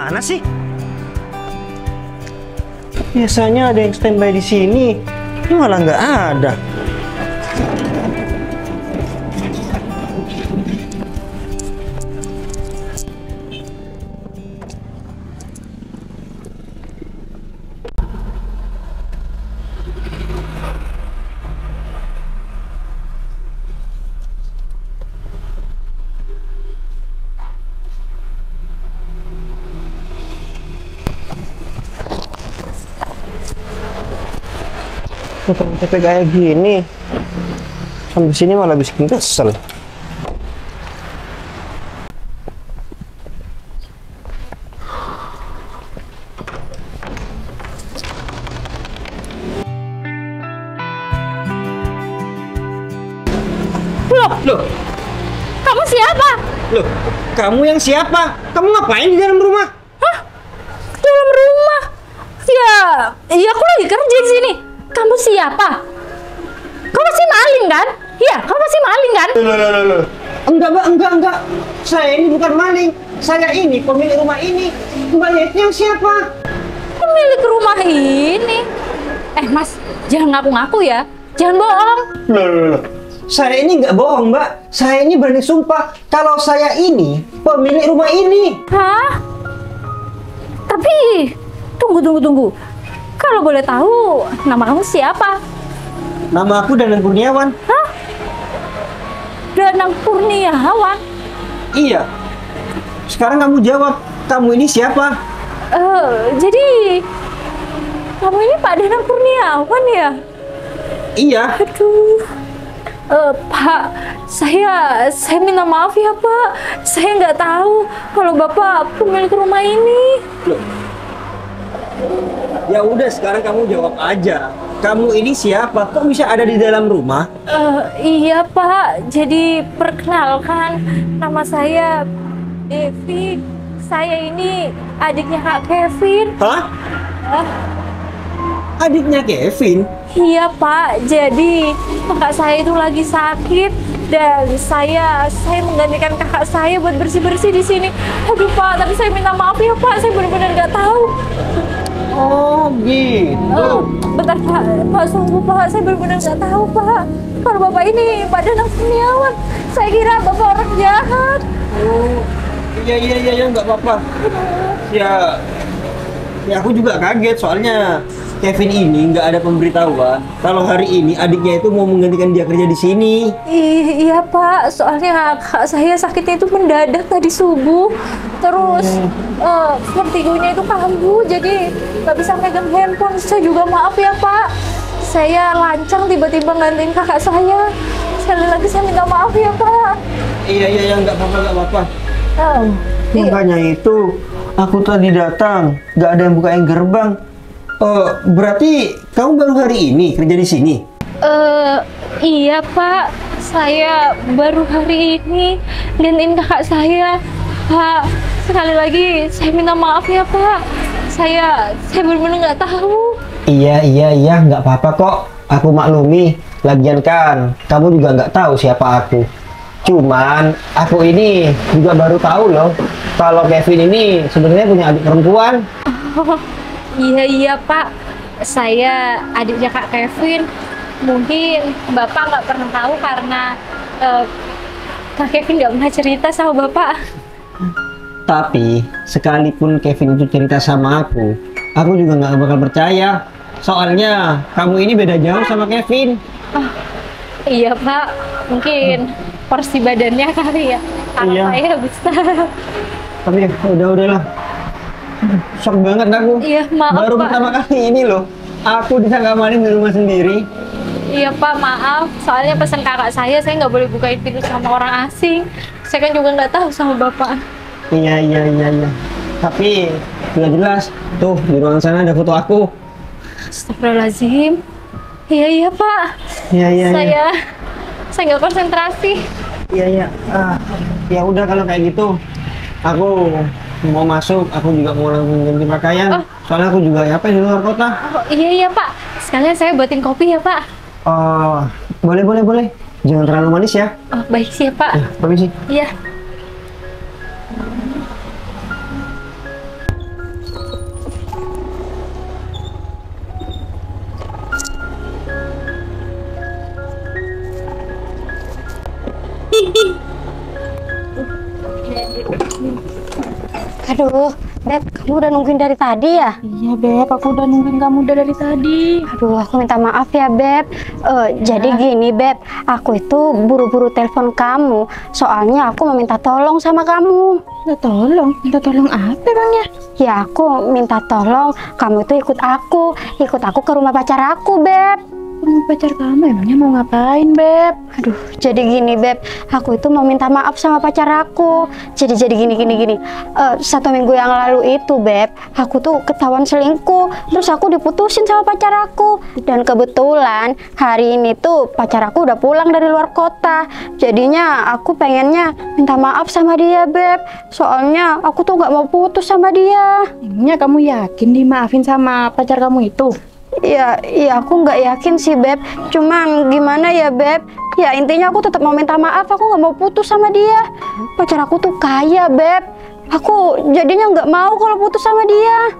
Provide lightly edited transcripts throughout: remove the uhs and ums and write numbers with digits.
Mana sih? Biasanya ada yang standby di sini, ini malah nggak ada. Capek kayak gini, sampai sini malah bikin kesel. Loh, Kamu siapa? loh, kamu yang siapa? Kamu ngapain di dalam rumah? Hah? Dalam rumah? Ya aku lagi kerja di sini. Kamu siapa? Kau masih maling kan? Iya, kau masih maling kan? Loh. Enggak, Mbak, enggak. Saya ini bukan maling. Saya ini pemilik rumah ini. Mbaknya yang siapa? Pemilik rumah ini. Mas, jangan ngaku-ngaku ya. Jangan bohong. Loh. Saya ini nggak bohong, Mbak. Saya ini berani sumpah kalau saya ini pemilik rumah ini. Hah? Tapi, tunggu. Kalau boleh tahu, nama kamu siapa? Nama aku Danang Kurniawan. Hah? Danang Kurniawan? Iya. Sekarang kamu jawab, kamu ini siapa? Jadi kamu ini Pak Danang Kurniawan ya? Iya. Aduh. Pak, saya minta maaf ya Pak. Saya nggak tahu kalau Bapak pemilik rumah ini. Loh. Ya udah, sekarang kamu jawab aja. Kamu ini siapa? Kok bisa ada di dalam rumah? Iya Pak. Jadi perkenalkan, nama saya Devi. Saya ini adiknya Kak Kevin. Hah? Adiknya Kevin? Iya Pak. Jadi kakak saya itu lagi sakit dan saya menggantikan kakak saya buat bersih-bersih di sini. Aduh Pak, tapi saya minta maaf ya Pak. Saya benar-benar nggak tahu. Oh gitu. Bentar Pak, sungguh Pak, saya benar-benar nggak tahu Pak. Kalau Bapak ini Pak Danang Kurniawan, saya kira Bapak orang jahat. Oh, iya, nggak apa-apa. Ya aku juga kaget soalnya Kevin ini nggak ada pemberitahuan kalau hari ini adiknya itu mau menggantikan dia kerja di sini. Iya Pak, soalnya kakak saya sakitnya itu mendadak tadi subuh. Terus vertigonya itu kambuh, jadi nggak bisa megang handphone. Saya juga maaf ya Pak. Saya lancang tiba-tiba gantiin kakak saya. Sekali lagi saya minta maaf ya Pak. Iya, nggak apa-apa. Iya. Makanya itu aku tadi datang, nggak ada yang bukain gerbang. Berarti kamu baru hari ini kerja di sini? Iya Pak, saya baru hari ini gantiin kakak saya. Pak, sekali lagi saya minta maaf ya Pak. Saya benar-benar nggak tahu. Iya, nggak apa-apa kok. Aku maklumi. Lagian kan, kamu juga nggak tahu siapa aku. Cuman aku ini juga baru tahu loh kalau Kevin ini sebenarnya punya adik perempuan. Iya Pak, saya adiknya Kak Kevin. Mungkin Bapak nggak pernah tahu karena Kak Kevin nggak pernah cerita sama Bapak. Tapi sekalipun Kevin itu cerita sama aku juga nggak bakal percaya. Soalnya kamu ini beda jauh sama Kevin. Iya Pak, mungkin porsi badannya kali ya. Karena Iya. saya besar. Tapi udahlah. Shock banget aku. Iya, maaf Baru Pak. pertama kali ini loh aku disangka maling di rumah sendiri. Iya Pak, maaf. Soalnya pesan kakak saya nggak boleh bukain pintu sama orang asing. Saya kan juga nggak tahu sama Bapak. Iya. Tapi sudah jelas tuh di ruangan sana ada foto aku. Astagfirullahaladzim. Iya, iya, Pak. Iya, iya, iya. Saya nggak konsentrasi. Iya, iya. Ya udah kalau kayak gitu, aku mau masuk. Aku juga mau langsung ganti pakaian. Soalnya aku juga apa di luar kota. Oh, iya, iya, Pak. Sekalian saya buatin kopi ya, Pak. Oh, boleh, boleh, boleh. Jangan terlalu manis ya. Oh, baik sih ya, Pak. Ya, permisi. Iya. Aduh, Beb, kamu udah nungguin dari tadi ya? Iya, Beb, aku udah nungguin kamu udah dari tadi. Aduh, aku minta maaf ya, Beb. Jadi gini, Beb, aku itu buru-buru telepon kamu. Soalnya aku mau minta tolong sama kamu. Minta tolong apa emangnya? Ya, aku minta tolong kamu itu ikut aku ke rumah pacar aku, Beb. Pacar kamu emangnya mau ngapain, Beb? Aduh, jadi gini, Beb, aku itu mau minta maaf sama pacar aku. Jadi gini. 1 minggu yang lalu itu, Beb, aku tuh ketahuan selingkuh. Terus aku diputusin sama pacar aku. Dan kebetulan hari ini tuh pacar aku udah pulang dari luar kota. Jadinya aku pengennya minta maaf sama dia, Beb. Soalnya aku tuh gak mau putus sama dia. Emangnya kamu yakin dimaafin sama pacar kamu itu? Ya, aku nggak yakin sih, Beb. Cuman gimana ya, Beb? Ya intinya aku tetap mau minta maaf. Aku nggak mau putus sama dia. Pacar aku tuh kaya, Beb. Aku jadinya nggak mau kalau putus sama dia.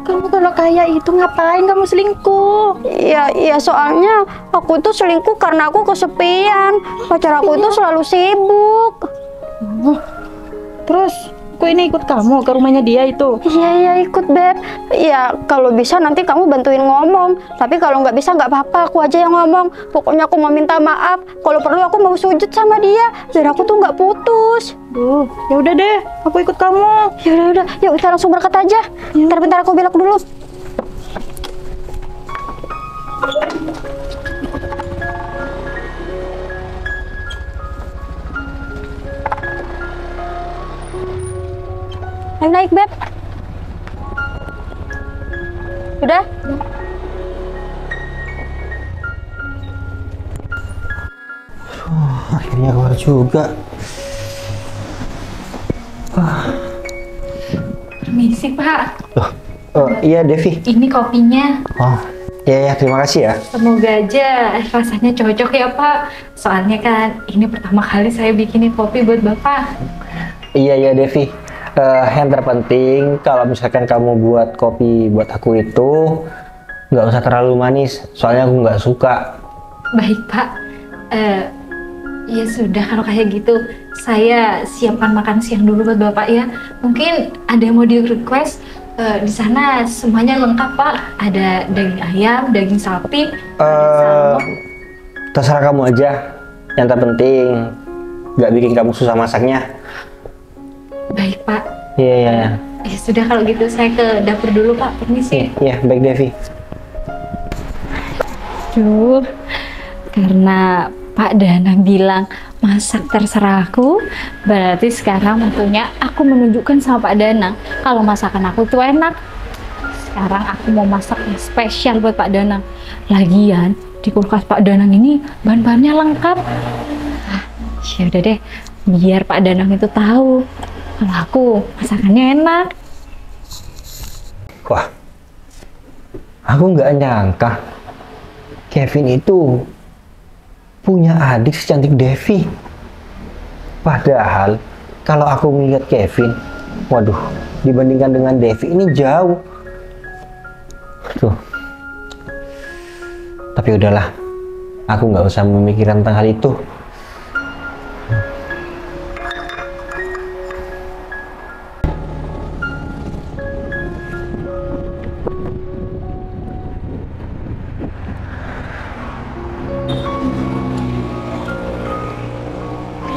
Kamu kalau kaya itu ngapain kamu selingkuh? Ya soalnya aku tuh selingkuh karena aku kesepian. Pacar aku itu selalu sibuk. Terus, kok ini ikut kamu ke rumahnya dia itu? Iya ikut, Beb. Ya kalau bisa nanti kamu bantuin ngomong. Tapi kalau nggak bisa nggak apa-apa, aku aja yang ngomong. Pokoknya aku mau minta maaf. Kalau perlu aku mau sujud sama dia biar aku tuh nggak putus. Ya udah deh, aku ikut kamu. Ya udah, yuk kita langsung berangkat aja. Bentar aku belok dulu. Ayo naik, Beb. Udah? Akhirnya keluar juga. Permisi, Pak. Iya, Devi. Ini kopinya. Oh, ya, terima kasih ya. Semoga aja rasanya cocok ya, Pak. Soalnya kan ini pertama kali saya bikinin kopi buat Bapak. Iya, Devi. Yang terpenting kalau misalkan kamu buat kopi buat aku itu nggak usah terlalu manis, soalnya aku nggak suka. Baik, Pak. Ya sudah, kalau kayak gitu saya siapkan makan siang dulu buat Bapak ya. Mungkin ada yang mau di request. Di sana semuanya lengkap, Pak. Ada daging ayam, daging sapi, daging salmon. Terserah kamu aja. Yang terpenting nggak bikin kamu susah masaknya. Baik, Pak. Iya. Ya sudah, kalau gitu saya ke dapur dulu, Pak. Permisi. Iya, baik, Devi. Duh, karena Pak Danang bilang masak terserah aku, berarti sekarang waktunya aku menunjukkan sama Pak Danang kalau masakan aku tuh enak. Sekarang aku mau masak yang spesial buat Pak Danang. Lagian di kulkas Pak Danang ini bahan-bahannya lengkap. Ya udah deh, biar Pak Danang itu tahu kalau aku masakannya enak. Wah, aku nggak nyangka Kevin itu punya adik secantik Devi. Padahal kalau aku melihat Kevin, waduh, dibandingkan dengan Devi ini jauh. Tuh. Tapi udahlah, aku nggak usah memikirkan tentang hal itu.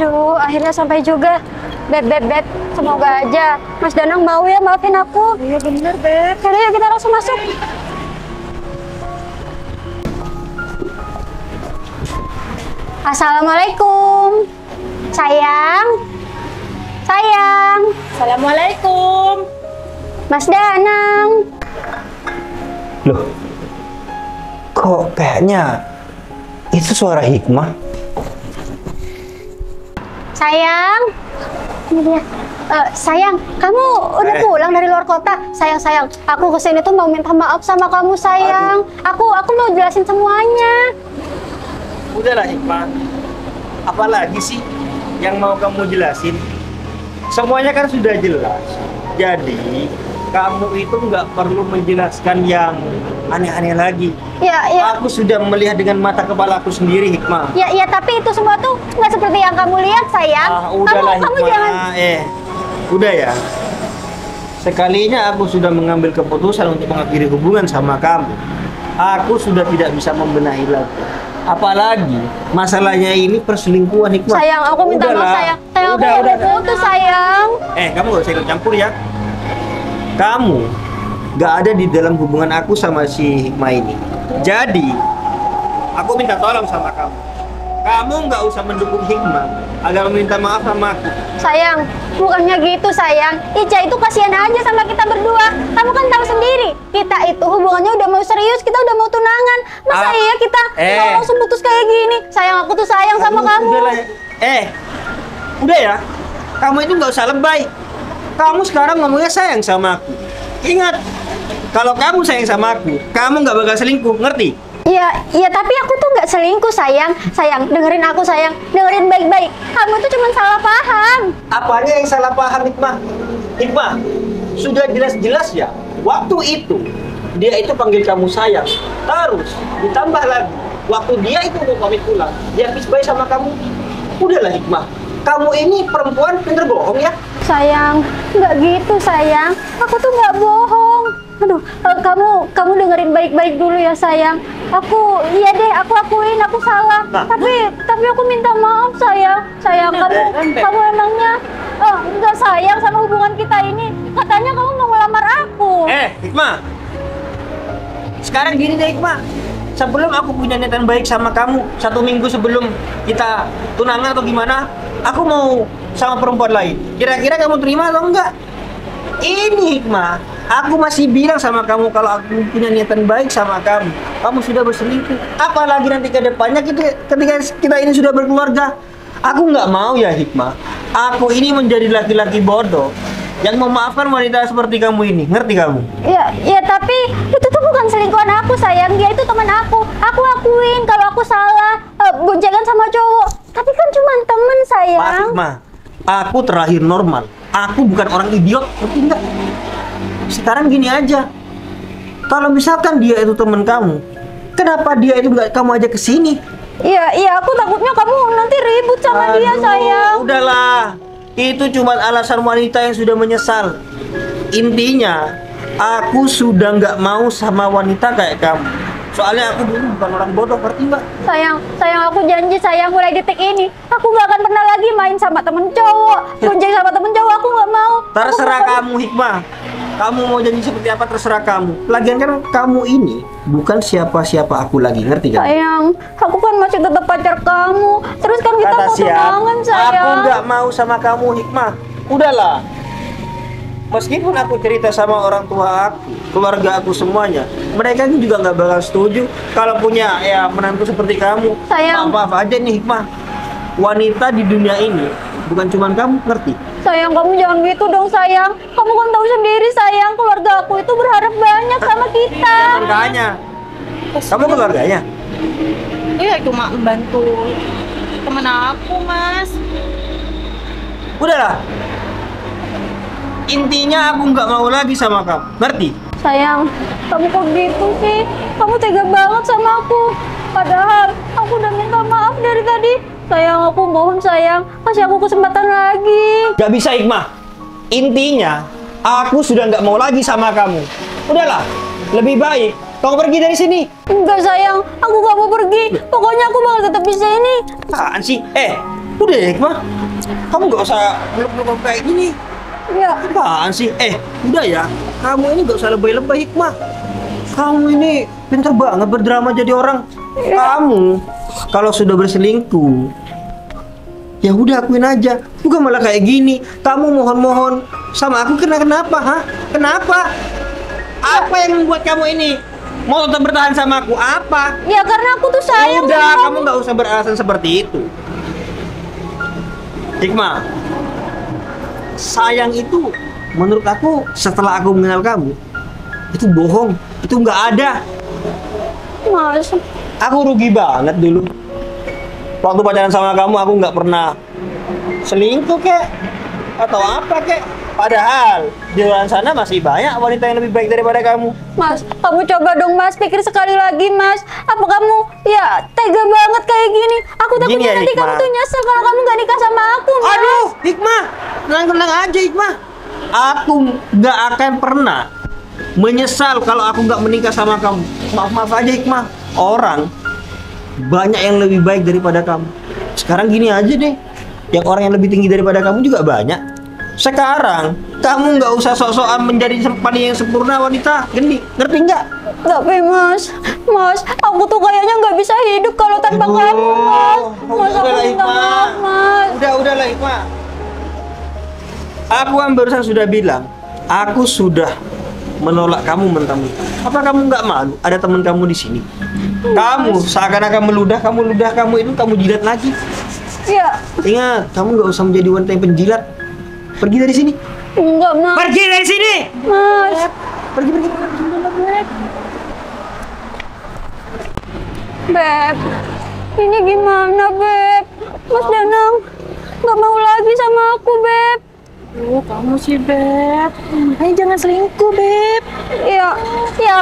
Aduh, akhirnya sampai juga. Beb, semoga aja Mas Danang mau ya maafin aku. Iya bener, Beb. Yaudah, yuk kita langsung masuk. Assalamualaikum. Sayang. Assalamualaikum. Mas Danang. Loh, Kok kayaknya itu suara Hikmah? Sayang, ini dia. Sayang, kamu udah pulang dari luar kota? Sayang, aku kesini tuh mau minta maaf sama kamu, sayang. Aku mau jelasin semuanya. Udahlah Hikmah, apalagi sih yang mau kamu jelasin? Semuanya kan sudah jelas. Jadi kamu itu nggak perlu menjelaskan yang aneh-aneh lagi. Ya. Aku sudah melihat dengan mata kepala aku sendiri, Hikmah. Ya, tapi itu semua tuh nggak seperti yang kamu lihat, sayang. Udahlah kamu Hikmah. jangan. Udah ya. Sekalinya aku sudah mengambil keputusan untuk mengakhiri hubungan sama kamu. Aku sudah tidak bisa membenahi lagi. Apalagi masalahnya ini perselingkuhan, Hikmah. Sayang, aku minta maaf, sayang. Sayang, aku udah putus, sayang. Kamu gak usah ikut campur ya. Kamu gak ada di dalam hubungan aku sama si Hikmah ini. Jadi, aku minta tolong sama kamu. Kamu gak usah mendukung Hikmah agar meminta maaf sama aku. Sayang, bukannya gitu, sayang. Ica itu kasihan aja sama kita berdua. Kamu kan tahu sendiri, kita itu hubungannya udah mau serius, kita udah mau tunangan. Masa iya kita langsung putus kayak gini? Sayang, aku tuh sayang sama kamu. Udah ya. Kamu itu gak usah lebay. Kamu sekarang ngomongnya sayang sama aku. Ingat, kalau kamu sayang sama aku, kamu gak bakal selingkuh, ngerti? Iya, tapi aku tuh nggak selingkuh, sayang. Sayang, dengerin aku, sayang. Dengerin baik-baik. Kamu tuh cuma salah paham. Apanya yang salah paham, Hikmah? Hikmah, sudah jelas-jelas ya. Waktu itu, dia itu panggil kamu sayang. Terus, ditambah lagi. Waktu dia itu mau pamit pulang, dia habis baik sama kamu. Udahlah, Hikmah. Kamu ini perempuan pinter bohong ya? Sayang, nggak gitu, sayang. Aku tuh nggak bohong. Aduh, kamu dengerin baik-baik dulu ya, sayang. Iya deh, aku akuin aku salah. Tapi aku minta maaf, sayang. Sayang, kamu emangnya nggak sayang sama hubungan kita ini? Katanya kamu mau ngelamar aku. Hikmah. Sekarang gini deh, Hikmah. Sebelum aku punya niatan baik sama kamu, 1 minggu sebelum kita tunangan atau gimana, aku mau sama perempuan lain. Kira-kira kamu terima atau enggak? Ini Hikmah, aku masih bilang sama kamu kalau aku punya niatan baik sama kamu. Kamu sudah berselingkuh. Apalagi nanti ke depannya ketika kita ini sudah berkeluarga. Aku nggak mau ya Hikmah. Aku ini menjadi laki-laki bodoh yang memaafkan wanita seperti kamu ini. Ngerti kamu? Iya, tapi itu tuh bukan selingkuhan aku, sayang. Dia itu teman aku. Aku akuin kalau aku salah boncengan sama cowok. Tapi kan cuma temen, sayang. Maaf Hikmah, aku terakhir normal. Aku bukan orang idiot, ngerti nggak? Sekarang gini aja, kalau misalkan dia itu teman kamu, kenapa dia itu nggak kamu ajak ke sini? Iya, aku takutnya kamu nanti ribut sama dia, sayang. Udahlah, itu cuma alasan wanita yang sudah menyesal. Intinya, aku sudah nggak mau sama wanita kayak kamu. Soalnya aku dulu bukan orang bodoh, ngerti nggak? Sayang, aku janji, sayang, mulai detik ini aku nggak akan pernah lagi main sama temen cowok, bonceng sama temen cowok. Aku nggak mau. Terserah kamu, Hikmah. Kamu mau janji seperti apa, terserah kamu. Lagian kan kamu ini bukan siapa-siapa aku lagi, ngerti kan? Sayang, aku kan masih tetap pacar kamu. Terus kan kita mau tunangan, sayang. Aku nggak mau sama kamu, Hikmah. Udahlah. Meskipun aku cerita sama orang tua aku, keluarga aku semuanya, mereka juga nggak bakal setuju kalau punya ya menantu seperti kamu. Sayang. Maaf aja nih Hikmah. Wanita di dunia ini bukan cuma kamu, ngerti? Sayang, kamu jangan gitu dong, sayang. Kamu kan tahu sendiri, sayang, keluarga aku itu berharap banyak sama kita. Keluarganya. Kamu keluarganya? Iya, cuma membantu temen aku, Mas. Udahlah. Intinya aku nggak mau lagi sama kamu, ngerti? Sayang, kamu kok gitu sih? Kamu tega banget sama aku. Padahal aku udah minta maaf dari tadi. Sayang, aku mohon, sayang, kasih aku kesempatan lagi. Gak bisa, Hikmah. Intinya, aku sudah nggak mau lagi sama kamu. Udahlah, lebih baik kamu pergi dari sini. Enggak, sayang, aku gak mau pergi. Pokoknya aku bakal tetap di sini. Apaan sih? Udah ya, Hikmah. Kamu nggak usah peluk-peluk kayak gini. Ya. Apaan sih? Udah ya. Kamu ini nggak usah lebay-lebay, Hikmah. Kamu ini pintar banget berdrama jadi orang. Kamu kalau sudah berselingkuh, ya udah akuin aja. Bukan malah kayak gini. Kamu mohon-mohon sama aku kenapa? Hah? Kenapa? Apa yang membuat kamu ini mau tetap bertahan sama aku apa? Ya karena aku tuh sayang Udah, sama kamu nggak usah beralasan seperti itu. Hikmah, sayang itu menurut aku setelah aku mengenal kamu itu bohong, itu nggak ada. Mas, Aku rugi banget dulu. Waktu pacaran sama kamu aku nggak pernah selingkuh kek atau apa kek. Padahal di luar sana masih banyak wanita yang lebih baik daripada kamu. Mas, kamu coba dong Mas, pikir sekali lagi Mas. Apa kamu ya tega banget kayak gini? Aku takutnya Gini ya, nanti kamu Hikmah. tuh nyesel kalau kamu gak nikah sama aku, Mas. Aduh, Hikmah, tenang-tenang aja Hikmah. Aku nggak akan pernah menyesal kalau aku nggak menikah sama kamu. Maaf aja Hikmah, orang banyak yang lebih baik daripada kamu. Sekarang gini aja deh, yang orang yang lebih tinggi daripada kamu juga banyak. Sekarang kamu nggak usah sok-sokan menjadi paling yang sempurna wanita, Gendi, ngerti nggak? Tapi Mas, aku tuh kayaknya nggak bisa hidup kalau tanpa kamu, Mas. Mas, aku minta maaf, Mas. Udahlah Hikmah. Aku kan barusan sudah bilang, aku sudah menolak kamu mentah-mentah. Apa kamu nggak malu? Ada teman kamu di sini. Kamu seakan-akan meludah, kamu itu kamu jilat lagi. Ya, Ingat, kamu nggak usah menjadi wanita yang penjilat. Pergi dari sini. enggak, Mas. Pergi dari sini. Mas. Pergi. Beb, ini gimana, Beb? Mas Danang nggak mau lagi sama aku, Beb. Kamu sih, Beb. Makanya jangan selingkuh, Beb. Ya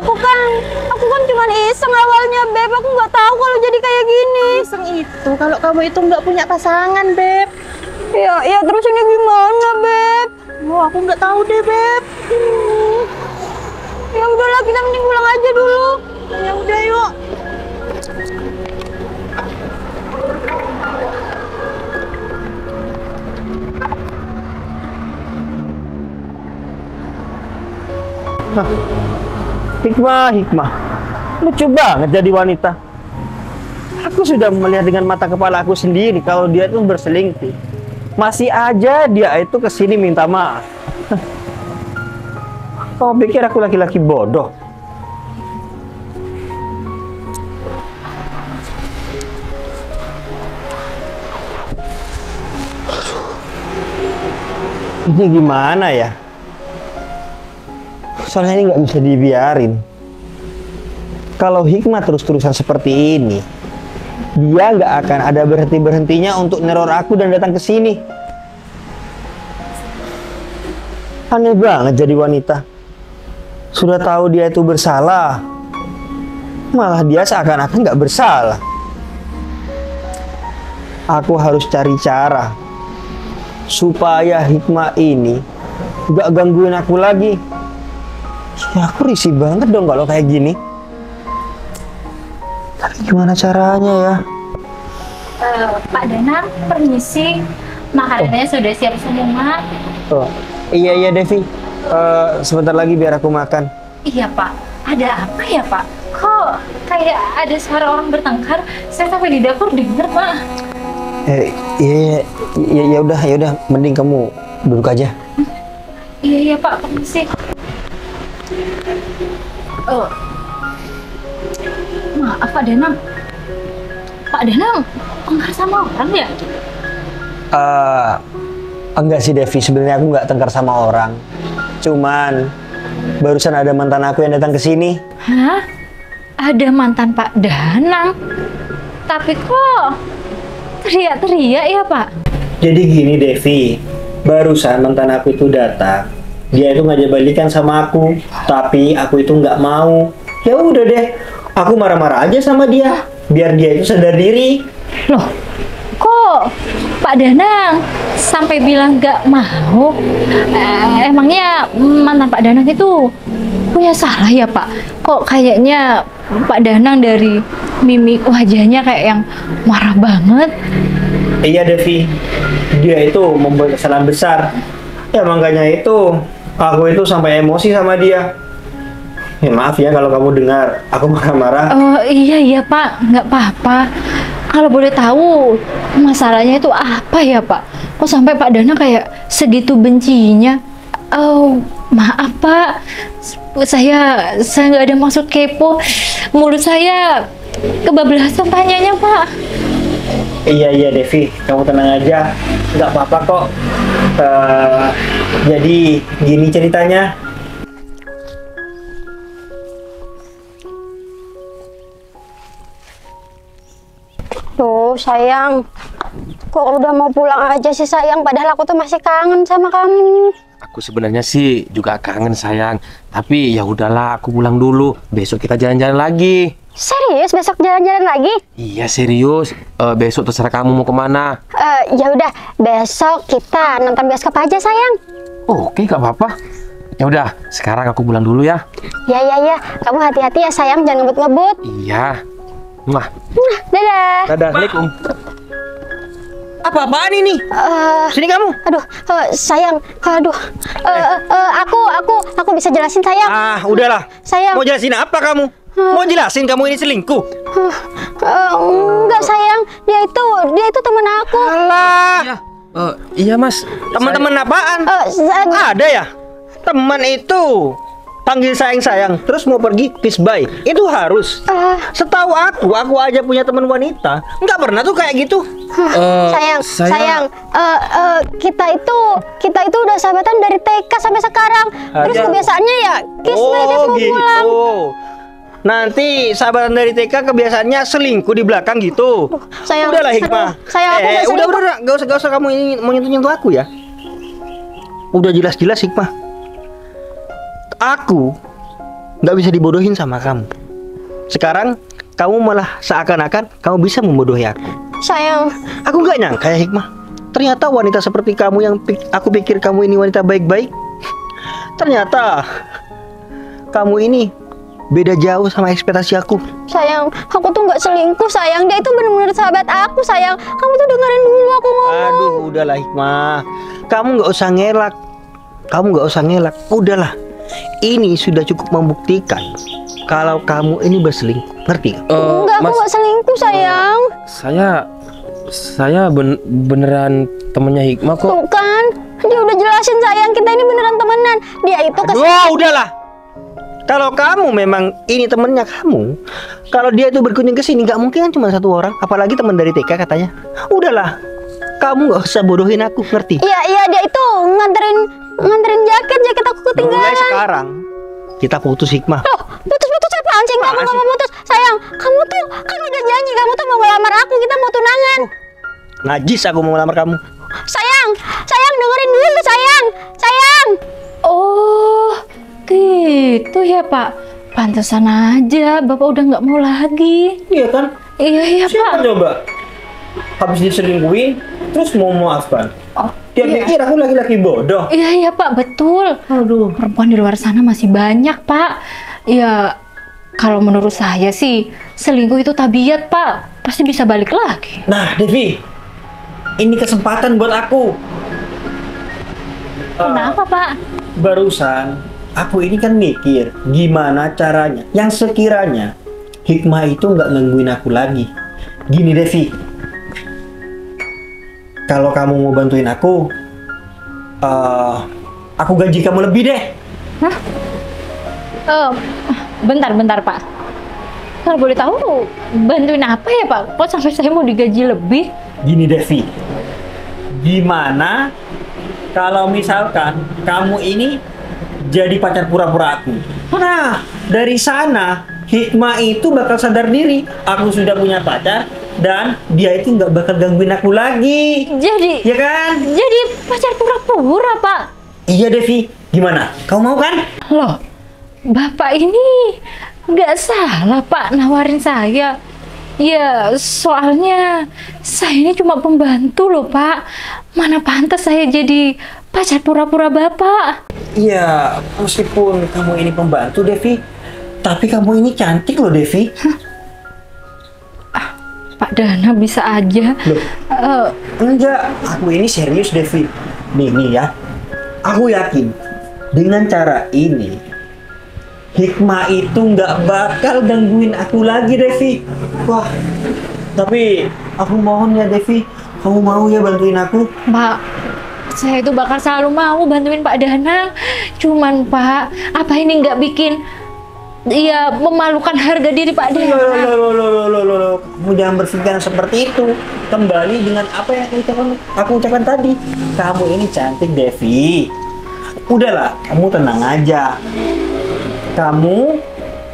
aku kan cuma iseng awalnya, Beb. Aku nggak tahu kalau jadi kayak gini. Iseng itu kalau kamu itu nggak punya pasangan, Beb. Ya terus ini gimana, Beb? Oh, aku nggak tahu deh, Beb. Ya udahlah, kita mending pulang aja dulu. Ya udah, yuk. Hikmah. Lucu banget jadi wanita. Aku sudah melihat dengan mata kepala aku sendiri kalau dia itu berselingkuh. Masih aja dia itu kesini minta maaf. Kau pikir aku laki-laki bodoh? Ini gimana ya? Soalnya ini nggak bisa dibiarin. Kalau Hikmah terus-terusan seperti ini, dia nggak akan ada berhenti-berhentinya untuk neror aku dan datang ke sini. Aneh banget jadi wanita. Sudah tahu dia itu bersalah, malah dia seakan-akan nggak bersalah. Aku harus cari cara supaya Hikmah ini nggak gangguin aku lagi. Ya, aku risih banget dong kalau kayak gini. Tapi gimana caranya ya? Pak Danang, permisi. Makanannya sudah siap semua. Oh, iya Devi. Sebentar lagi biar aku makan. Iya Pak, ada apa ya Pak? Kok kayak ada suara orang bertengkar? Saya sampai di dapur dengar Pak. Ya udah, mending kamu duduk aja. Iya Pak, permisi. Maaf Pak Danang. Pak Danang tengkar sama orang ya? Enggak sih Devi, sebenarnya aku nggak tengkar sama orang. Cuman barusan ada mantan aku yang datang ke sini. Hah? Ada mantan Pak Danang? Tapi kok teriak-teriak ya Pak? Jadi gini Devi, barusan mantan aku itu datang. Dia itu ngajak balikan sama aku, tapi aku itu nggak mau. Ya udah deh, aku marah-marah aja sama dia, biar dia itu sadar diri. Loh, kok Pak Danang sampai bilang nggak mau? Emangnya mantan Pak Danang itu punya salah ya Pak? Kok kayaknya Pak Danang dari mimik wajahnya kayak yang marah banget? Iya Devi, dia itu membuat kesalahan besar. Ya makanya itu, aku itu sampai emosi sama dia. Ya maaf ya kalau kamu dengar aku marah-marah. Oh iya Pak, nggak apa-apa. Kalau boleh tahu masalahnya itu apa ya Pak? Kok sampai Pak Danang kayak segitu bencinya? Oh Maaf Pak, saya nggak ada maksud kepo. Mulut saya kebablasan tanyanya Pak. Iya Devi, kamu tenang aja, nggak apa-apa kok. Jadi gini ceritanya. Tuh sayang, kok udah mau pulang aja sih sayang, padahal aku tuh masih kangen sama kamu. Aku sebenarnya sih juga kangen sayang, tapi ya udahlah, aku pulang dulu. Besok kita jalan-jalan lagi. Serius besok jalan-jalan lagi? Iya serius. Besok terserah kamu mau kemana. Ya udah, besok kita nonton bioskop aja sayang. Oke, gak apa-apa. Ya udah, sekarang aku pulang dulu ya. Ya, kamu hati-hati ya sayang, jangan ngebut-ngebut. Iya. Wah. Dadah. Dadah, Assalamualaikum. Apa-apaan ini? Sini kamu. Aduh, sayang, aduh, aku bisa jelasin sayang. Udahlah. Sayang. Mau jelasin apa kamu? Mau jelasin kamu ini selingkuh? Enggak sayang, dia itu teman aku. Alah, Iya mas. teman-teman apaan? Ada ya? Teman itu panggil sayang-sayang, terus mau pergi kiss bye. Itu harus. Setahu aku aja punya teman wanita, nggak pernah tuh kayak gitu. Sayang, kita itu udah sahabatan dari TK sampai sekarang. Terus kebiasaannya ya kiss bye terus mau pulang. Nanti sahabatan dari TK kebiasaannya selingkuh di belakang gitu. Sayang, Udahlah Hikmah. sayang, aku nggak selingkuh. Udah, gak usah kamu ini mau nyentuh aku ya. Udah jelas-jelas Hikmah. Aku nggak bisa dibodohin sama kamu. Sekarang kamu malah seakan-akan kamu bisa membodohi aku. Sayang, Aku nggak nyangka ya Hikmah. Ternyata wanita seperti kamu yang aku pikir kamu ini wanita baik-baik. Ternyata kamu ini beda jauh sama ekspektasi aku. sayang, aku tuh nggak selingkuh sayang. Dia itu benar-benar sahabat aku sayang. Kamu tuh dengerin dulu aku ngomong. Aduh, udahlah Hikmah. Kamu nggak usah ngelak. Udahlah. Ini sudah cukup membuktikan kalau kamu ini berselingkuh. Ngerti nggak? Enggak, aku nggak selingkuh sayang. Saya beneran temennya Hikmah kok. Tuh kan, dia udah jelasin sayang, kita ini beneran temenan. Dia itu Udahlah. Kalau kamu memang ini temennya kamu, kalau dia itu berkunjung ke sini, nggak mungkin kan cuma satu orang, apalagi teman dari TK katanya. Udahlah, kamu nggak usah bodohin aku, ngerti? Iya, dia itu nganterin jaket aku ketinggalan. Mulai sekarang kita putus Hikmah. Loh, putus apaan sih? Aku nggak mau putus. Sayang, kamu tuh kan udah janji kamu tuh mau ngelamar aku, kita mau tunangan. Najis aku mau ngelamar kamu. Sayang, dengerin dulu sayang. Oh, gitu ya Pak. Pantesan aja Bapak udah nggak mau lagi. Iya kan? Iya Pak. Coba habis diselingkuhin terus mau maafkan. Dia pikir aku laki-laki bodoh. Iya Pak, betul. Aduh. Perempuan di luar sana masih banyak Pak. Ya, kalau menurut saya sih selingkuh itu tabiat Pak. Pasti bisa balik lagi. Nah, Devi, ini kesempatan buat aku. Kenapa Pak? Barusan aku ini kan mikir gimana caranya yang sekiranya Hikmah itu nggak gangguin aku lagi. Gini Devi, kalau kamu mau bantuin aku gaji kamu lebih deh. Hah? Bentar Pak. Kalau boleh tahu bantuin apa ya Pak? Kok sampai saya mau digaji lebih? Gini Devi, gimana kalau misalkan kamu ini jadi pacar pura-pura aku? Nah, dari sana Hikmah itu bakal sadar diri. Aku sudah punya pacar dan dia itu nggak bakal gangguin aku lagi. Jadi, Ya kan? jadi pacar pura-pura Pak? Iya Devi, gimana? Kau mau kan? Loh, Bapak ini nggak salah Pak nawarin saya. Ya, soalnya saya ini cuma pembantu loh Pak. Mana pantas saya jadi pacar pura-pura Bapak. Iya, meskipun kamu ini pembantu Devi, tapi kamu ini cantik loh Devi. Pak Dana bisa aja. Loh, enggak, aku ini serius Devi. Nih ya, aku yakin dengan cara ini Hikmah itu nggak bakal gangguin aku lagi Devi. Wah, tapi aku mohon ya Devi, kamu mau ya bantuin aku? Pak, saya itu bakal selalu mau bantuin Pak Danang. Cuman Pak, apa ini nggak bikin ya memalukan harga diri Pak Danang? Loh. Kamu jangan berpikir seperti itu. Kembali dengan apa yang aku ucapkan tadi. Kamu ini cantik, Devi. Udahlah, kamu tenang aja. Kamu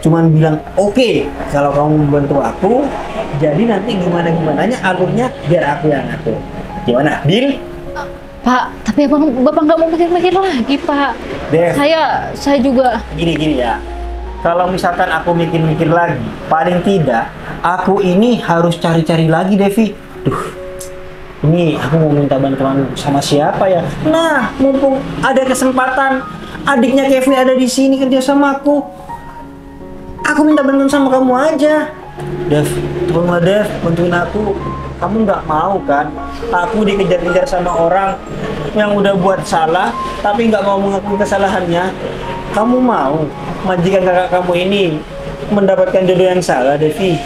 cuman bilang oke kalau kamu membantu aku. Jadi nanti gimananya alurnya biar aku yang ngatur. Gimana, deal? Pak, tapi Bapak nggak mau mikir-mikir lagi, Pak. Dev, Saya juga. gini ya. Kalau misalkan aku mikir-mikir lagi, paling tidak aku ini harus cari-cari lagi, Devi. Duh, ini aku mau minta bantuan sama siapa ya? Nah, mumpung ada kesempatan, adiknya Kevin ada di sini kerja sama aku. Aku minta bantuan sama kamu aja. Dev, tolonglah Dev, bantuin aku. Kamu nggak mau kan? Aku dikejar-kejar sama orang yang udah buat salah, tapi nggak mau mengakui kesalahannya. Kamu mau majikan kakak kamu ini mendapatkan jodoh yang salah, Devi?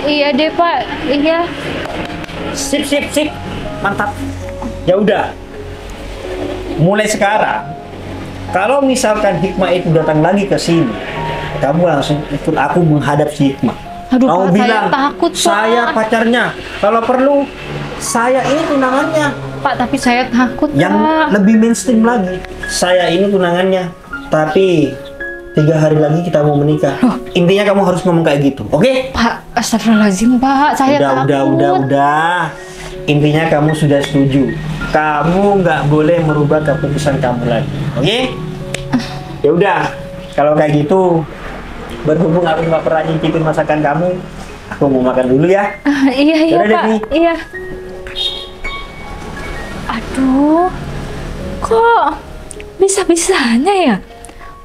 Iya deh Pak, iya. Sip, mantap. Ya udah, mulai sekarang, kalau misalkan Hikmah itu datang lagi ke sini, kamu langsung ikut aku menghadap si Hikmah. Aduh, Kamu Pak, bilang, saya takut, Pak. saya pacarnya. Kalau perlu, saya ini tunangannya. Pak, tapi saya takut, Yang Pak. lebih mainstream lagi, saya ini tunangannya. Tapi 3 hari lagi kita mau menikah. Intinya kamu harus ngomong kayak gitu, oke? Pak, astagfirullahaladzim, Pak. Saya takut. Udah. Intinya kamu sudah setuju. Kamu nggak boleh merubah keputusan kamu lagi, oke? Ya udah, kalau kayak gitu, berhubung aku nggak pernah nyicipin masakan kamu, aku mau makan dulu ya. Iya, Yaudah, Pak. Devi. Iya. Aduh, kok bisa-bisanya ya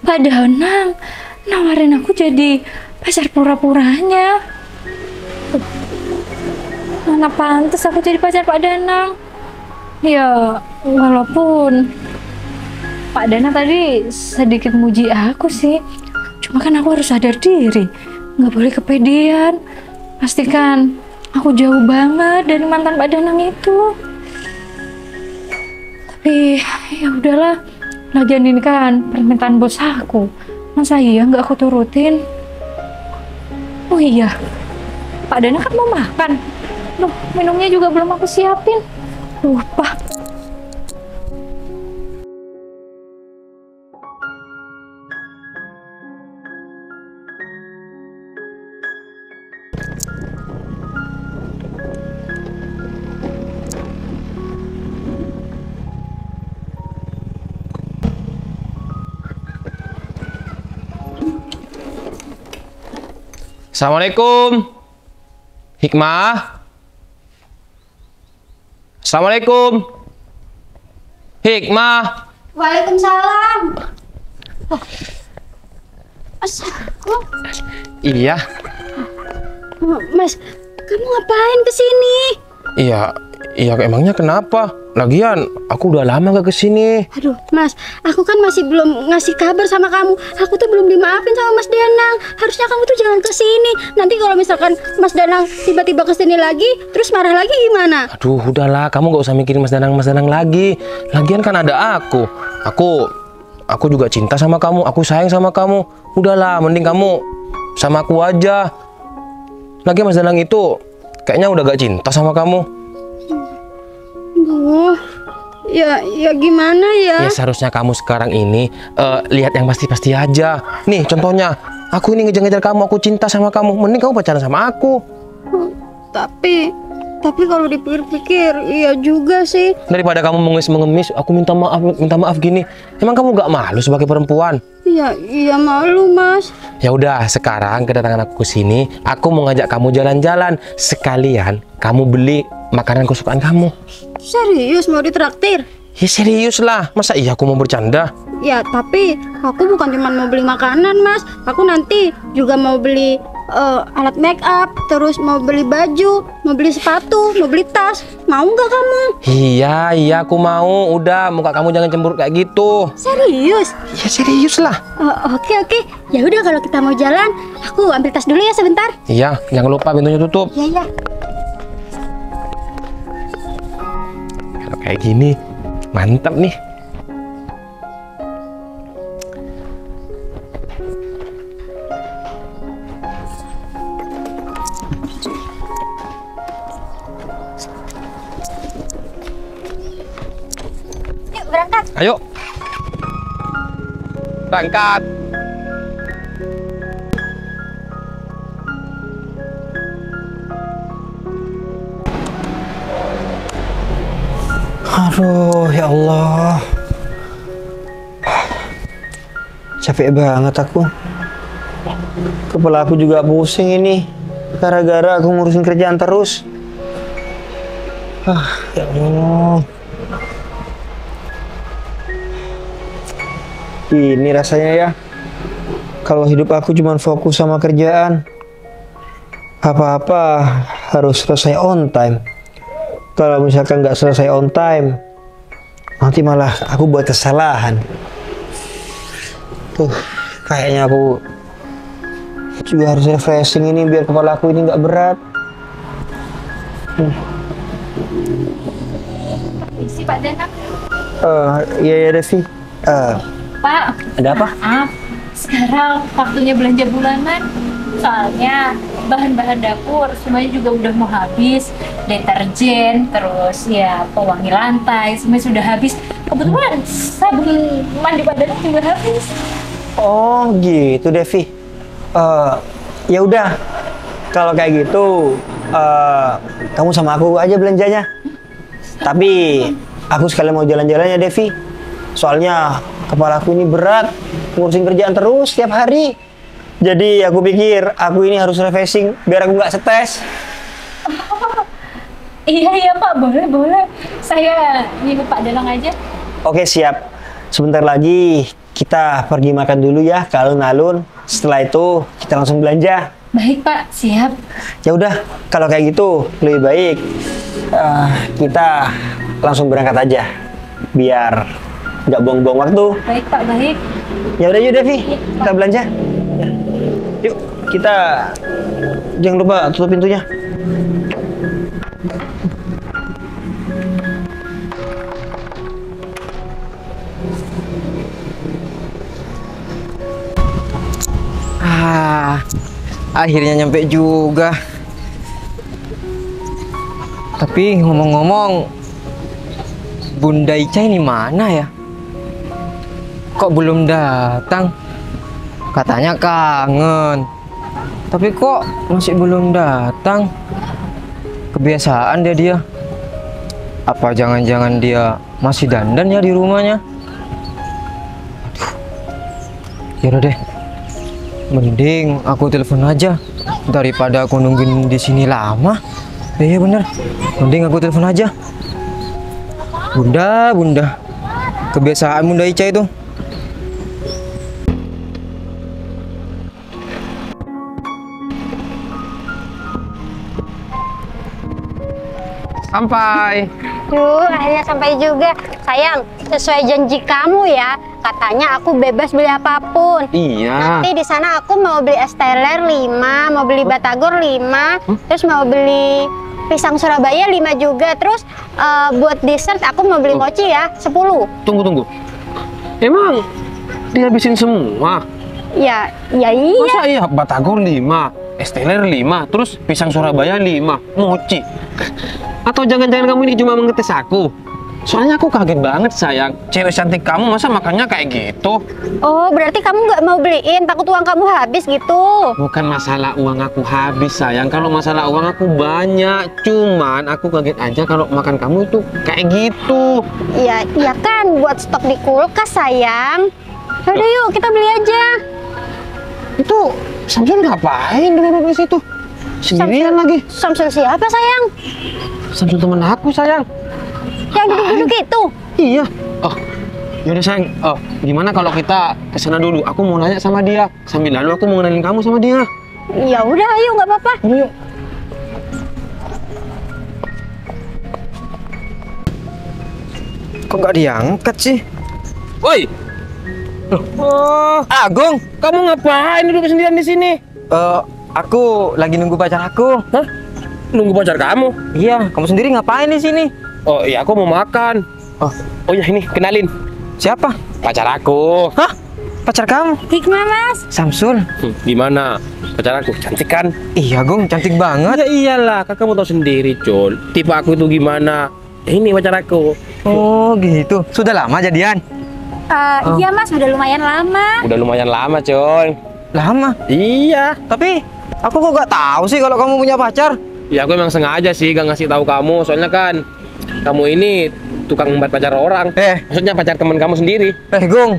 Pak Danang nawarin aku jadi pacar pura-puranya. Mana pantas aku jadi pacar Pak Danang. Ya, walaupun Pak Danang tadi sedikit muji aku sih. Cuma kan aku harus sadar diri, nggak boleh kepedean. Pastikan aku jauh banget dari mantan Pak Danang itu. Tapi ya udahlah, lagian ini kan permintaan bos aku. Masa iya nggak aku turutin? Oh iya, Pak Danang kan mau makan. Loh, minumnya juga belum aku siapin. Lupa. Assalamualaikum. Hikmah. Assalamualaikum. Hikmah. Waalaikumsalam. Iya. Mas, kamu ngapain kesini? Iya, emangnya kenapa? Lagian aku udah lama gak kesini. Aduh, Mas, aku kan masih belum ngasih kabar sama kamu. Aku tuh belum dimaafin sama Mas Danang. Harusnya kamu tuh jangan kesini. Nanti kalau misalkan Mas Danang tiba-tiba kesini lagi, terus marah lagi gimana? Aduh, udahlah, kamu gak usah mikirin Mas Danang lagi. Lagian kan ada aku. Aku juga cinta sama kamu. Aku sayang sama kamu. Udahlah, mending kamu sama aku aja. Lagian Mas Danang itu kayaknya udah gak cinta sama kamu. Duh, ya gimana ya? Ya seharusnya kamu sekarang ini lihat yang pasti-pasti aja. Nih contohnya, aku ini ngejar-ngejar kamu, aku cinta sama kamu. Mending kamu pacaran sama aku. Tapi kalau dipikir-pikir, iya juga sih. Daripada kamu mengemis, aku minta maaf gini. Emang kamu gak malu sebagai perempuan? Iya malu, Mas. Ya udah, sekarang kedatangan aku ke sini, aku mau ngajak kamu jalan-jalan. Sekalian kamu beli makanan kesukaan kamu. Serius mau ditraktir? Ya serius lah, masa iya aku mau bercanda? Ya, tapi aku bukan cuma mau beli makanan, Mas. Aku nanti juga mau beli alat make up, terus mau beli baju, mau beli sepatu, mau beli tas. Mau nggak kamu? Iya aku mau. Udah, muka kamu jangan cemburu kayak gitu. Serius? Ya serius lah. Oke. Ya udah, kalau kita mau jalan, aku ambil tas dulu ya sebentar. Iya, jangan lupa pintunya tutup. Iya. Kalau kayak gini, mantap nih. Yuk berangkat. Ayo. Berangkat. Aduh, ya Allah. Capek banget aku. Kepala aku juga pusing ini. Gara-gara aku ngurusin kerjaan terus. Ya Allah. Ini rasanya ya. Kalau hidup aku cuma fokus sama kerjaan. Apa-apa harus selesai on time. Kalau misalkan nggak selesai on time, nanti malah aku buat kesalahan. Kayaknya aku juga harus refreshing ini biar kepala aku ini nggak berat. Isi Pak Danang. Iya ya Devi. Pak, Ada apa? maaf. Sekarang waktunya belanja bulanan. Soalnya bahan-bahan dapur semuanya juga udah mau habis. Deterjen, terus ya pewangi lantai, semuanya sudah habis. Kebetulan sabun mandi Pak Danang juga habis. Oh gitu Devi. Ya udah. Kalau kayak gitu, kamu sama aku aja belanjanya. Tapi aku sekalian mau jalan-jalan ya Devi. Soalnya kepala aku ini berat, ngurusin kerjaan terus setiap hari. Jadi aku pikir aku ini harus refreshing biar aku nggak stres. Iya Pak, boleh. Saya nyebut Pak Danang aja. Oke siap. Sebentar lagi kita pergi makan dulu ya ke alun-alun. Setelah itu kita langsung belanja. Baik Pak, siap. Ya udah, kalau kayak gitu lebih baik kita langsung berangkat aja, biar nggak buang-buang waktu. Baik Pak, baik. Ya udah yuk Devi, kita belanja. Yuk, kita jangan lupa tutup pintunya. Akhirnya nyampe juga. Tapi ngomong-ngomong, Bunda Ica ini mana ya? Kok belum datang? Katanya kangen. Tapi kok masih belum datang? Kebiasaan dia. Apa jangan-jangan dia masih dandan ya di rumahnya? Yaudah deh. Mending aku telepon aja daripada aku nungguin di sini lama. Iya bener. Mending aku telepon aja. Bunda. Kebiasaan Bunda Ica itu. Sampai. Akhirnya sampai juga. Sayang, sesuai janji kamu ya. Katanya aku bebas beli apapun. Iya. Nanti di sana aku mau beli es teler 5, mau beli batagor 5, terus mau beli pisang Surabaya 5 juga. Terus buat dessert aku mau beli mochi ya 10. Tunggu. Emang dihabisin semua? Ya iya. Masa iya batagor 5, es teler 5, terus pisang Surabaya 5, mochi? Atau jangan-jangan kamu ini cuma mengetes aku? Soalnya aku kaget banget sayang. Cewek cantik kamu masa makannya kayak gitu? Oh, berarti kamu nggak mau beliin, takut uang kamu habis gitu. Bukan masalah uang aku habis sayang. Kalau masalah uang aku banyak. Cuman aku kaget aja kalau makan kamu itu kayak gitu. Iya kan, buat stok di kulkas sayang. Yaudah yuk, kita beli aja. Itu Samsul ngapain duduk di situ? Sendirian lagi. Samsul siapa sayang? Samsul temen aku sayang. Yang duduk-duduk itu? Iya. Oh, yaudah sayang. Oh, gimana kalau kita kesana dulu? Aku mau nanya sama dia. Sambil lalu aku mau ngenalin kamu sama dia. Ya udah, ayo nggak apa-apa. Yuk. Kok nggak diangkat sih? Woi. Oh, Agung, Kamu ngapain duduk sendirian di sini? aku lagi nunggu pacar aku. Hah? Nunggu pacar kamu? Iya, kamu sendiri ngapain di sini? Oh iya, aku mau makan. Oh ya, ini kenalin. Siapa? Pacar aku. Hah? Pacar kamu? Hikmah, Mas. Samsul? Gimana? Pacar aku cantik kan? Iya, Gung, cantik banget. Ya iyalah, kakak mau tahu sendiri, Cul. Tipe aku itu gimana? Ini pacar aku. Oh, gitu. Sudah lama jadian? Iya, Mas, udah lumayan lama. Udah lumayan lama, coy. Lama? Iya. Tapi aku kok gak tahu sih kalau kamu punya pacar. Ya aku emang sengaja sih gak ngasih tahu kamu, soalnya kan kamu ini tukang membuat pacar orang. Maksudnya pacar teman kamu sendiri. Gung,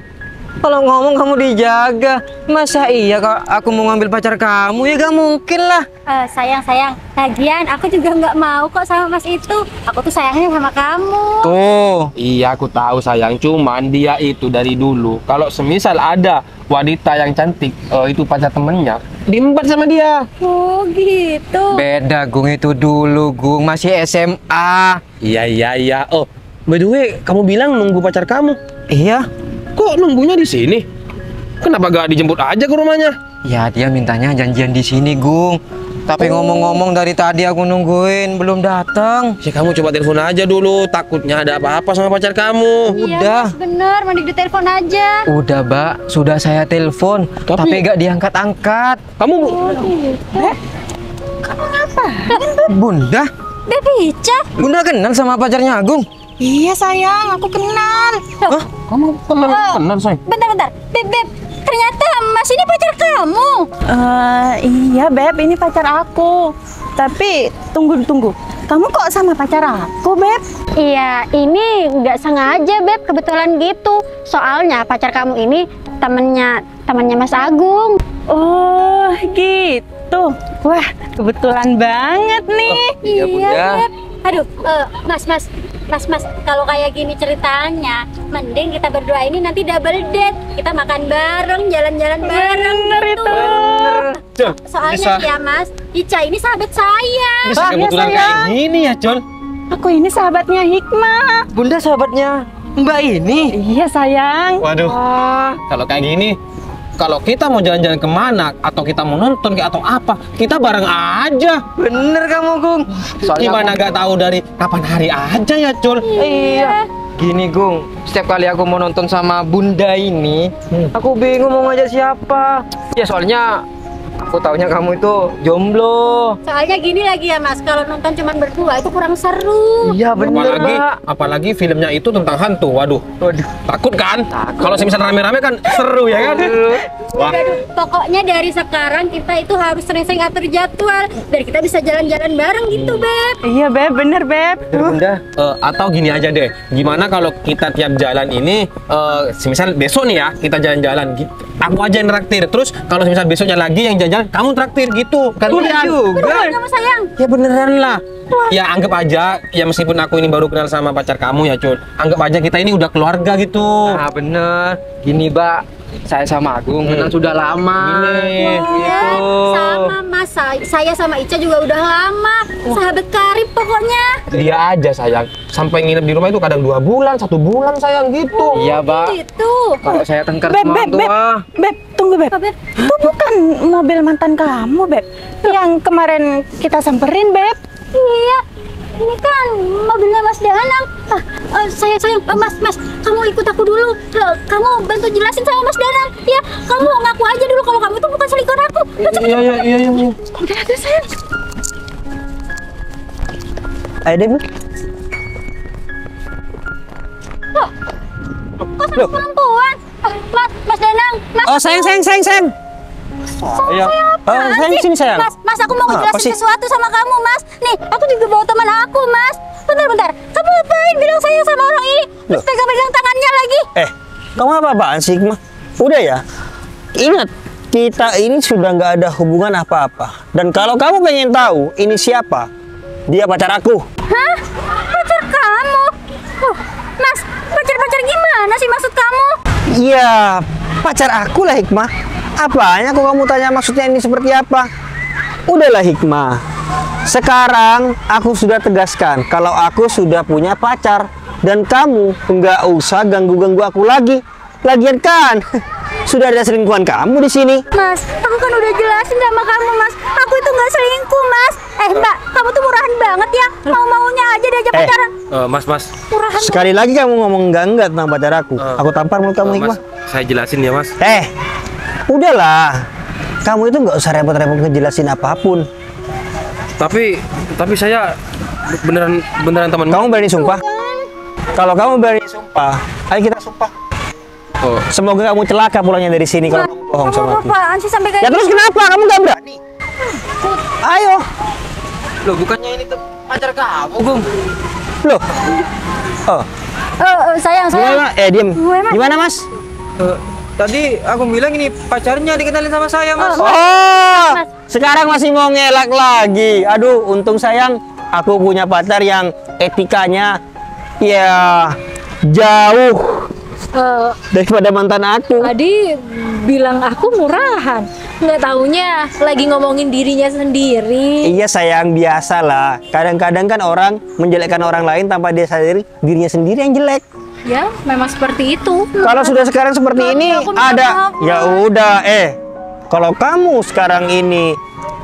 kalau ngomong kamu dijaga. Masa iya kak aku mau ngambil pacar kamu? Ya gak mungkin lah. Sayang. Lagian aku juga nggak mau kok sama Mas itu. Aku tuh sayangnya sama kamu. Tuh. Iya, aku tahu sayang. Cuman dia itu dari dulu, kalau semisal ada wanita yang cantik, itu pacar temennya, diembat sama dia. Oh gitu. Beda Gung, itu dulu Gung, masih SMA. Iya. Oh, by the way, kamu bilang nunggu pacar kamu. Iya. Kok nunggunya di sini? Kenapa gak dijemput aja ke rumahnya? Ya dia mintanya janjian di sini Gung. Tapi ngomong-ngomong dari tadi aku nungguin belum datang. Ya kamu coba telepon aja dulu, takutnya ada apa-apa sama pacar kamu. Udah. Iya, Mas, bener, mending ditelepon aja. Udah, Mbak, sudah saya telepon, tapi gak diangkat-angkat. Kamu Bunda? Beb Ica. Bunda kenal sama pacarnya Agung? Iya sayang, aku kenal. Hah? kamu kenal, say? Bentar. Beb, ternyata Mas ini pacar kamu. Iya Beb, ini pacar aku. Tapi tunggu. Kamu kok sama pacar aku, Beb? Iya, ini nggak sengaja, Beb. Kebetulan gitu. Soalnya pacar kamu ini temannya Mas Agung. Oh, gitu. Wah, kebetulan banget nih. Iya, Bunda. Beb. Aduh, Mas, kalau kayak gini ceritanya, mending kita berdua ini nanti double date. Kita makan bareng, jalan-jalan bareng. Bener gitu. itu. Soalnya ya, Mas, Ica ini sahabat saya. Bisa kebetulan sayang. kayak gini ya, Col. Aku ini sahabatnya Hikmah. Bunda sahabatnya Mbak ini? Iya sayang. Waduh, kalau kayak gini, kalau kita mau jalan-jalan kemana atau kita mau nonton kayak atau apa, kita bareng aja. Bener kamu Gung. Gimana gak tahu dari kapan hari aja ya, Cul? Iya. Gini Gung, setiap kali aku mau nonton sama Bunda ini, aku bingung mau ngajak siapa. Ya soalnya aku taunya kamu itu jomblo. Soalnya gini lagi ya, Mas, kalau nonton cuman berdua itu kurang seru. Iya bener Mbak. Apalagi filmnya itu tentang hantu. Waduh, takut kan? Kalau misalnya rame-rame kan seru ya kan? Wah. Aduh, pokoknya dari sekarang kita itu harus sering-sering atur jadwal biar kita bisa jalan-jalan bareng gitu, Beb. Iya Beb, bener Beb. Bunda. Atau gini aja deh, gimana kalau kita tiap jalan ini, semisal besok nih ya kita jalan-jalan, aku aja yang traktir. Terus kalau semisal besoknya lagi yang jalan-jalan, kamu traktir gitu. Gantian. Beneran kamu sayang? Ya beneran lah. Ya anggap aja, ya meskipun aku ini baru kenal sama pacar kamu ya, Cul. Anggap aja kita ini udah keluarga gitu. Nah bener. Gini Mbak, saya sama Agung kenal sudah lama. Gini. Sama Mas, saya sama Ica juga udah lama. Sahabat karib pokoknya. Dia aja sayang, sampai nginep di rumah itu kadang 2 bulan, 1 bulan sayang gitu. Iya Mbak. Gitu. Kalau saya tengkar Beb, sama Beb, orang tua. Beb, tunggu Beb. Apa, Beb? Itu bukan mobil mantan kamu, Beb. Yang kemarin kita samperin, Beb. Iya. Ini kan mobilnya Mas Danang. Sayang, Mas, kamu ikut aku dulu. Kamu bantu jelasin sama Mas Danang. Ya, kamu ngaku aja dulu kalau kamu itu bukan selingkuhan aku. Iya. Udah ada sayang. Ayo deh, Bu. Kok sama perempuan? Mas Danang, Mas. Oh, sayang. Iya. Sayang sini sayang. Mas, aku mau Apa ngejelasin sih? sesuatu sama kamu, Mas. Nih, aku juga bawa teman aku, Mas. Bentar. Kamu ngapain bilang sayang sama orang ini? Terus Loh. pegang-pegang tangannya lagi. Kamu apa-apaan sih, Hikmah? Udah ya. Ingat, kita ini sudah nggak ada hubungan apa-apa. Dan kalau kamu pengen tahu ini siapa, dia pacar aku. Hah? Pacar kamu? Mas, pacar gimana sih maksud kamu? Iya, pacar aku lah Hikmah. Apanya kok kamu tanya maksudnya ini seperti apa? Udahlah Hikmah. Sekarang aku sudah tegaskan kalau aku sudah punya pacar dan kamu nggak usah ganggu-ganggu aku lagi. Lagian kan sudah ada selingkuhan kamu di sini. Mas, aku kan udah jelasin sama kamu, Mas. Aku itu nggak selingkuh, Mas. Mbak, kamu tuh murahan banget ya. Mau-maunya aja diajak pacaran. Mas, Murahan. Sekali lagi kamu ngomong enggak tentang pacar aku tampar mulut kamu, Hikmah. saya jelasin ya mas. Udahlah. Kamu itu nggak usah repot-repot ngejelasin apapun. Tapi saya beneran teman. Kamu berani sumpah? Kalau kamu berani sumpah, ayo kita sumpah. Oh. Semoga kamu celaka pulangnya dari sini kalau kamu bohong sama aku. Apaan sih sampai kayak Ya terus kenapa kamu nggak berani? Ayo. Loh, bukannya ini tuh pacar kamu, Gung? Loh. Oh. sayang. Gimana? Diem. Gimana, Mas? Tadi aku bilang ini pacarnya dikenalin sama saya, Mas. Oh. Sekarang masih mau ngelak lagi. Aduh, untung sayang aku punya pacar yang etikanya ya jauh daripada mantan aku. Tadi bilang aku murahan, nggak taunya lagi ngomongin dirinya sendiri. Iya sayang, biasalah. Kadang-kadang kan orang menjelekkan orang lain tanpa dia sadari dirinya sendiri yang jelek. Ya, memang seperti itu. Kalau sudah sekarang seperti ini aku minta ada maaf, ya udah kalau kamu sekarang ini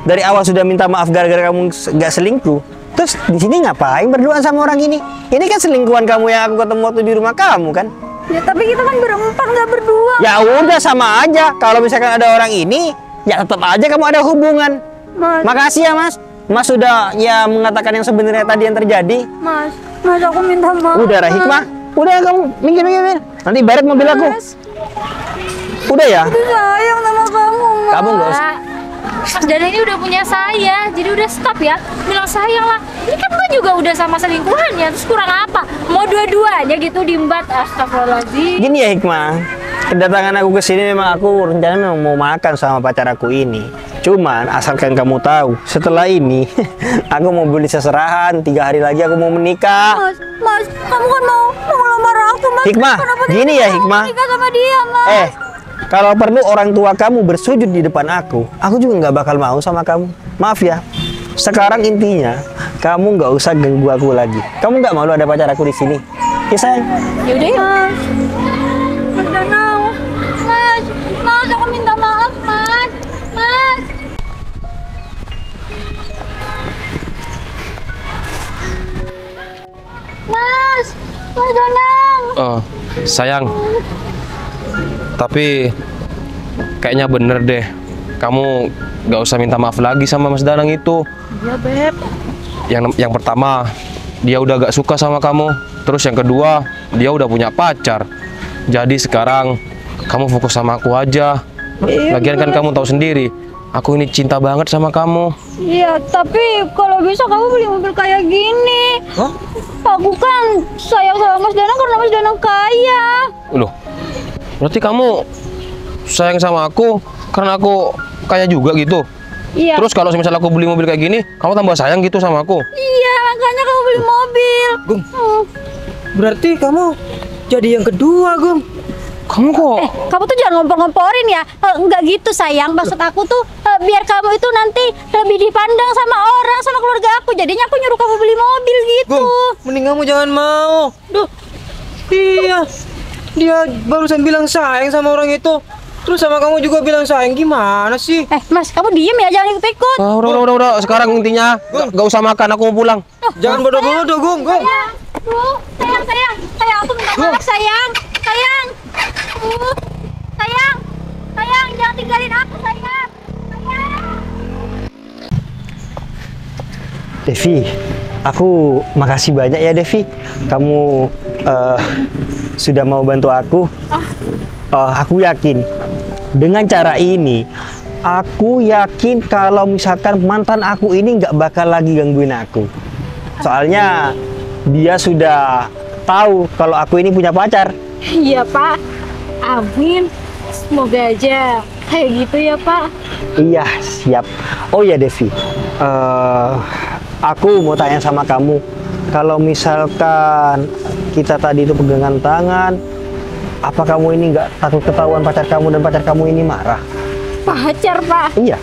dari awal sudah minta maaf gara-gara kamu nggak selingkuh, terus di sini ngapain berduaan sama orang ini? Ini kan selingkuhan kamu yang aku ketemu waktu di rumah kamu kan? Ya tapi kita kan berempat nggak berdua. Ya udah sama aja. Kalau misalkan ada orang ini, ya tetap aja kamu ada hubungan. Mas. Makasih ya Mas. Mas sudah ya mengatakan yang sebenarnya tadi yang terjadi. Mas aku minta maaf. Udah Rahikmah, udah kamu minggir. Nanti baret mobil aku. Udah ya. Aku sayang sama kamu, Mas. Kamu nggak usah. Mas Dana ini udah punya saya, jadi udah stop ya. Bilang sayang lah. Ini kan Mbak juga udah sama selingkuhannya, terus kurang apa? Mau dua-duanya gitu diembat, astagfirullahaladzim. Gini ya Hikmah, kedatangan aku ke sini memang aku rencananya memang mau makan sama pacar aku ini. Cuman asalkan kamu tahu, setelah ini aku mau beli seserahan. 3 hari lagi aku mau menikah. Mas, kamu kan mau ngelamar aku, Mas. Hikmah, Kenapa gini tidak ya, mau Hikmah. menikah sama dia, Mas? Kalau perlu orang tua kamu bersujud di depan aku juga nggak bakal mau sama kamu. Maaf ya. Sekarang intinya, kamu nggak usah ganggu aku lagi. Kamu nggak malu ada pacar aku di sini? Ya sayang. Yaudah ya. Mas Danang. Mas, aku minta maaf, Mas. Mas Danang. Sayang. Tapi kayaknya bener deh. Kamu gak usah minta maaf lagi sama Mas Danang itu. Iya, Beb. Yang pertama, dia udah gak suka sama kamu. Terus yang kedua, dia udah punya pacar. Jadi sekarang kamu fokus sama aku aja. Lagian kan kamu tahu sendiri, aku ini cinta banget sama kamu. Iya, tapi kalau bisa kamu beli mobil kayak gini. Hah? Aku kan sayang sama Mas Danang karena Mas Danang kaya. Loh, berarti kamu sayang sama aku karena aku kaya juga gitu? Iya. Terus kalau misalnya aku beli mobil kayak gini, kamu tambah sayang gitu sama aku? Iya, makanya kamu beli mobil. Gung, berarti kamu jadi yang kedua, Gung. Kamu kok? Kamu tuh jangan ngompor-ngomporin ya. Enggak gitu sayang. Maksud aku tuh biar kamu itu nanti lebih dipandang sama orang, sama keluarga aku. Jadinya aku nyuruh kamu beli mobil gitu. Gung, mending kamu jangan mau. Duh, dia barusan bilang sayang sama orang itu. Terus sama kamu juga bilang sayang, gimana sih? Mas, kamu diem ya, jangan ikut-ikut. Udah. Sekarang intinya gak usah makan, aku mau pulang. Jangan bodoh-bodoh, Gung. Sayang, aku minta maaf sayang. Sayang, jangan tinggalin aku sayang. Devi, aku makasih banyak ya Devi. Kamu sudah mau bantu aku. Aku yakin dengan cara ini, aku yakin kalau misalkan mantan aku ini nggak bakal lagi gangguin aku. Soalnya dia sudah tahu kalau aku ini punya pacar. Iya Pak, amin. Semoga aja kayak gitu ya Pak. Iya, siap. Oh ya Devi, aku mau tanya sama kamu. Kalau misalkan kita tadi itu pegangan tangan, apa kamu ini nggak takut ketahuan pacar kamu dan pacar kamu ini marah? Pacar Pak? Iya.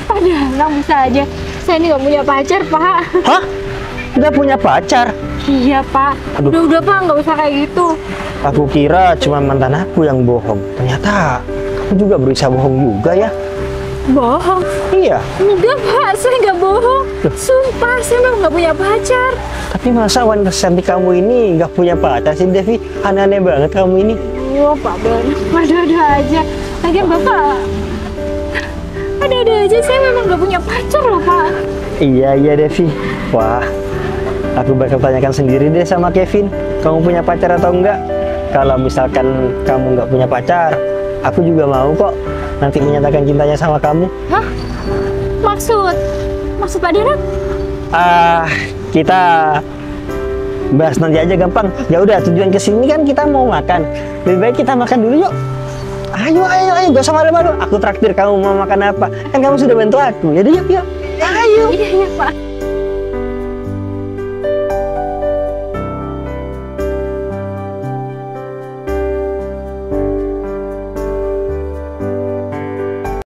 Padahal nggak bisa aja. Saya ini nggak punya pacar Pak. Hah? Nggak punya pacar? Iya Pak. Aduh. Udah Pak, nggak usah kayak gitu. Aku kira cuma mantan aku yang bohong. Ternyata Aku juga berusaha bohong juga ya. Bohong? Iya. Enggak Pak, saya nggak bohong. Sumpah, saya memang nggak punya pacar. Tapi masa wanita cantik kamu ini nggak punya pacar sih, Devi? Aneh-aneh banget kamu ini. Oh Pak Ben, ada-ada aja. Lagian Bapak, ada-ada aja, saya memang nggak punya pacar loh Pak. Iya, Devi. Wah, aku bakal tanyakan sendiri deh sama Kevin. Kamu punya pacar atau enggak? Kalau misalkan kamu nggak punya pacar, aku juga mau kok nanti menyatakan cintanya sama kamu. Hah? Maksud Pak Direk? Kita bahas nanti aja gampang. Ya udah, tujuan kesini kan kita mau makan. Lebih baik kita makan dulu yuk. Ayo, gak usah malu-malu. Aku traktir, kamu mau makan apa? Kan kamu sudah bantu aku. Jadi yuk. Ayo. Iya Pak.